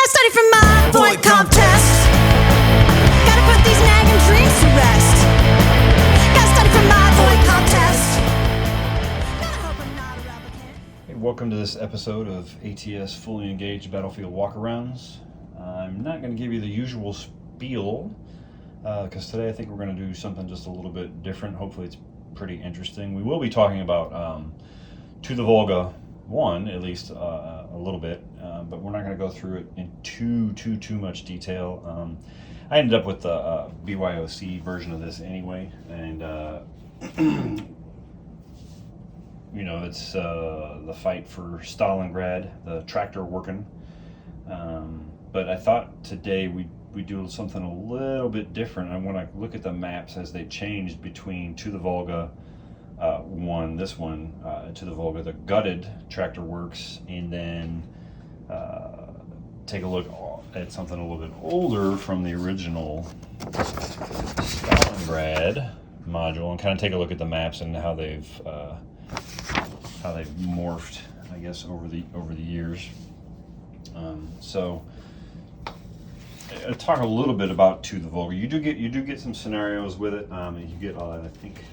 Gotta study for my void contest. Gotta put these nagging dreams to rest. Gotta study for my void contest. Gotta hope I'm not a replicant. Hey, welcome to this episode of ATS Fully Engaged Battlefield Walkarounds. I'm not going to give you the usual spiel because today I think we're going to do something just a little bit different. Hopefully it's pretty interesting. We will be talking about To the Volga 1, at least a little bit, but we're not going to go through it in too much detail. I ended up with the BYOC version of this anyway, and you know, it's the fight for Stalingrad, the Traktorworken. But I thought today we do something a little bit different. I want to look at the maps as they changed between To the Volga 1, this one, To the Volga, the gutted Traktorworks, and then take a look at something a little bit older from the original Stalingrad module, and kind of take a look at the maps and how they've morphed, I guess, over the years. So I'll talk a little bit about To the Volga. You do get some scenarios with it. You get I think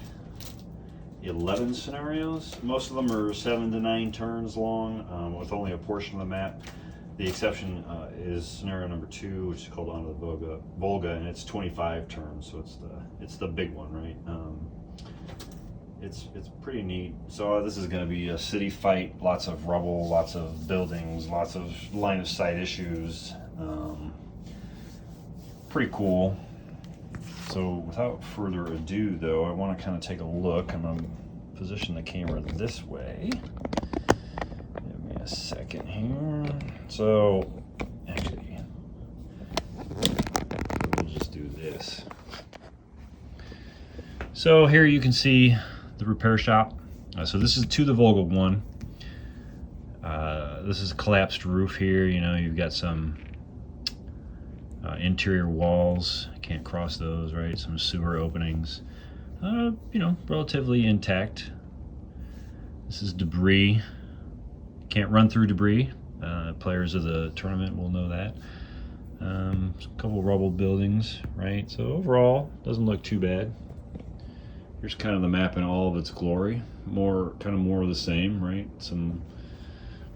11 scenarios. Most of them are 7 to 9 turns long, with only a portion of the map. The exception is scenario number 2, which is called Onto the Volga, and it's 25 turns. So it's the big one, right? It's pretty neat. So this is going to be a city fight, lots of rubble, lots of buildings, lots of line of sight issues. Pretty cool. So without further ado, though, I want to kind of take a look. I'm going to position the camera this way. Give me a second here. So actually, we'll just do this. So here you can see the repair shop. So this is To the Volga 1. This is a collapsed roof here. You know, you've got some interior walls. Can't cross those, right? Some sewer openings. You know, relatively intact. This is debris. Can't run through debris. Players of the tournament will know that. A couple rubbled buildings, right? So overall, doesn't look too bad. Here's kind of the map in all of its glory. More of the same, right? Some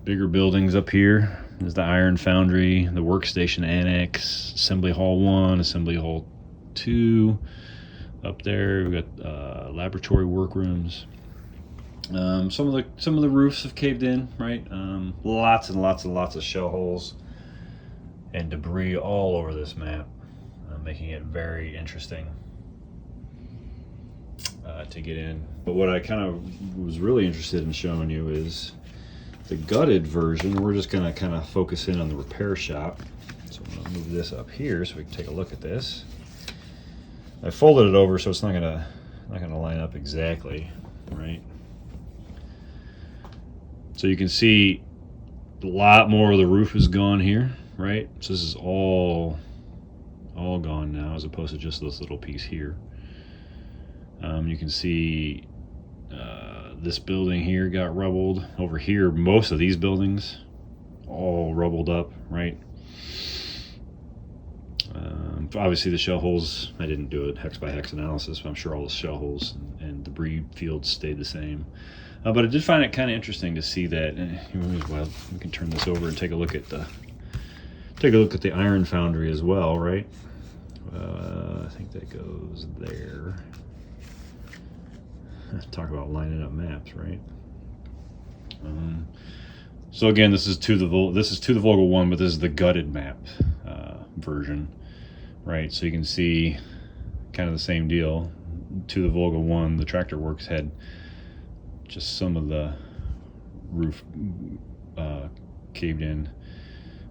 bigger buildings up here. There's the Iron Foundry, the Workstation Annex, Assembly Hall 1, Assembly Hall 2. Up there, we've got laboratory workrooms. Some of the roofs have caved in, right? Lots and lots of shell holes and debris all over this map, making it very interesting to get in. But what I kind of was really interested in showing you is the gutted version. We're just going to kind of focus in on the repair shop. So I'm going to move this up here so we can take a look at this. I folded it over so it's not going to line up exactly, right? So you can see a lot more of the roof is gone here, right? So this is all gone now, as opposed to just this little piece here. You can see this building here got rubbled. Over here, most of these buildings all rubbled up, right? Obviously the shell holes, I didn't do it hex by hex analysis, but I'm sure all the shell holes and debris fields stayed the same. But I did find it kind of interesting to see that. Well, we can turn this over and take a look at the Iron Foundry as well, right? I think that goes there. Talk about lining up maps, right? So again, this is To the Volga 1, but this is the gutted map version, right? So you can see kind of the same deal. To the Volga 1, the Traktorworks had just some of the roof caved in.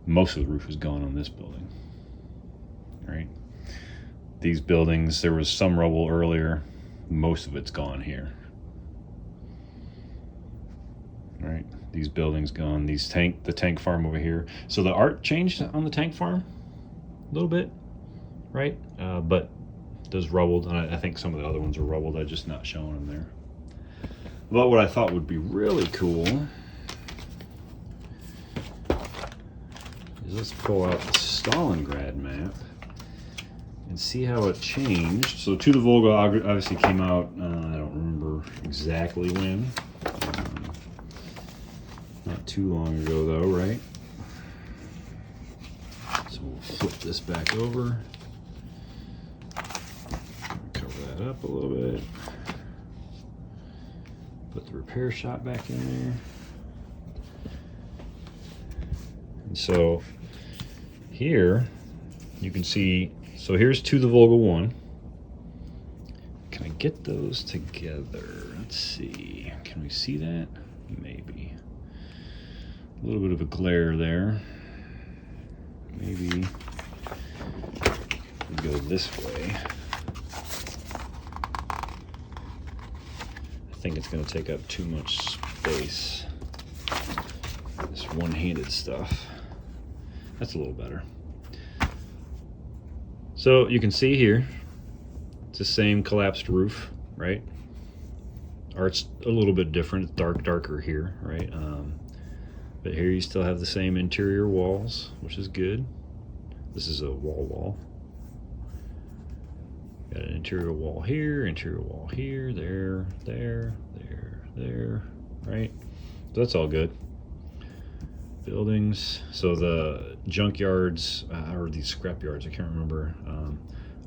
Most of the roof is gone on this building, right? These buildings, there was some rubble earlier. Most of it's gone here, right? These buildings gone. The tank farm over here. So the art changed on the tank farm a little bit, right? But those rubbled, and I think some of the other ones are rubbled. I'm just not showing them there. But what I thought would be really cool is let's pull out the Stalingrad map and see how it changed. So To the Volga obviously came out, I don't remember exactly when. Not too long ago though, right? So we'll flip this back over. Cover that up a little bit. Put the repair shop back in there. And so here you can see, so here's To the Volga 1. Can I get those together? Let's see. Can we see that? Maybe. A little bit of a glare there. Maybe we go this way. I think it's going to take up too much space. This one-handed stuff. That's a little better. So you can see here, it's the same collapsed roof, right? Art's a little bit different. It's darker here, right? But here you still have the same interior walls, which is good. This is a wall. Got an interior wall here, there, right? So that's all good. Buildings, so the junkyards, or these scrap yards, I can't remember.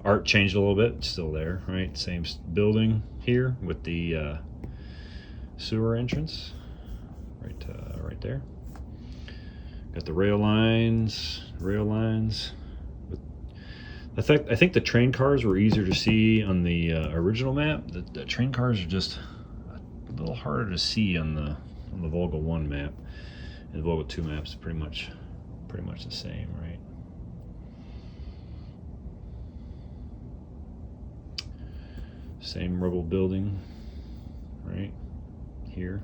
Art changed a little bit, it's still there, right? Same building here with the sewer entrance, right there. Got the rail lines. I think the train cars were easier to see on the original map. The train cars are just a little harder to see on the Volga 1 map. And the Volga 2 map's pretty much the same, right? Same rubble building, right here.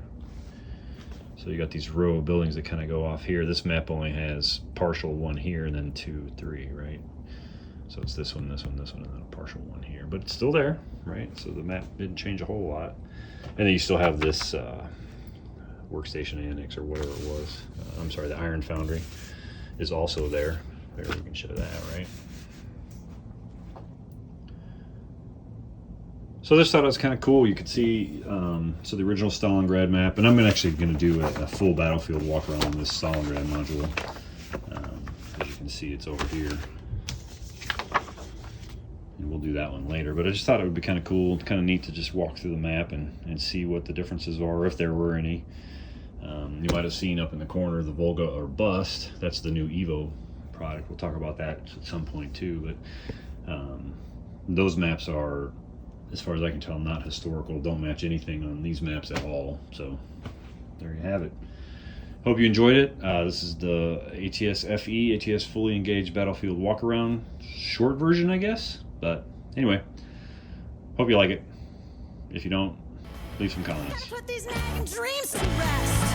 So you got these row of buildings that kind of go off here. This map only has partial one here and then 2, 3, right? So it's this one, and then a partial one here. But it's still there, right? So the map didn't change a whole lot. And then you still have this workstation annex or whatever it was. I'm sorry, the iron foundry is also there. There, we can show that, right? So this thought was kind of cool. You could see, so the original Stalingrad map, and I'm actually going to do a full battlefield walk around on this Stalingrad module. As you can see, it's over here. And we'll do that one later, but I just thought it would be kind of cool, kind of neat to just walk through the map and see what the differences are, if there were any. You might have seen up in the corner the Volga or Bust. That's the new Evo product. We'll talk about that at some point too, but those maps are, as far as I can tell, not historical, don't match anything on these maps at all. So there you have it. Hope you enjoyed it. This is the ATSFE, ATS Fully Engaged Battlefield Walkaround short version, I guess. But anyway, hope you like it. If you don't, leave some comments. Put these nagging dreams to rest.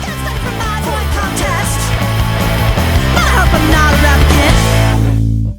Can't study for my boy contest. I hope I'm not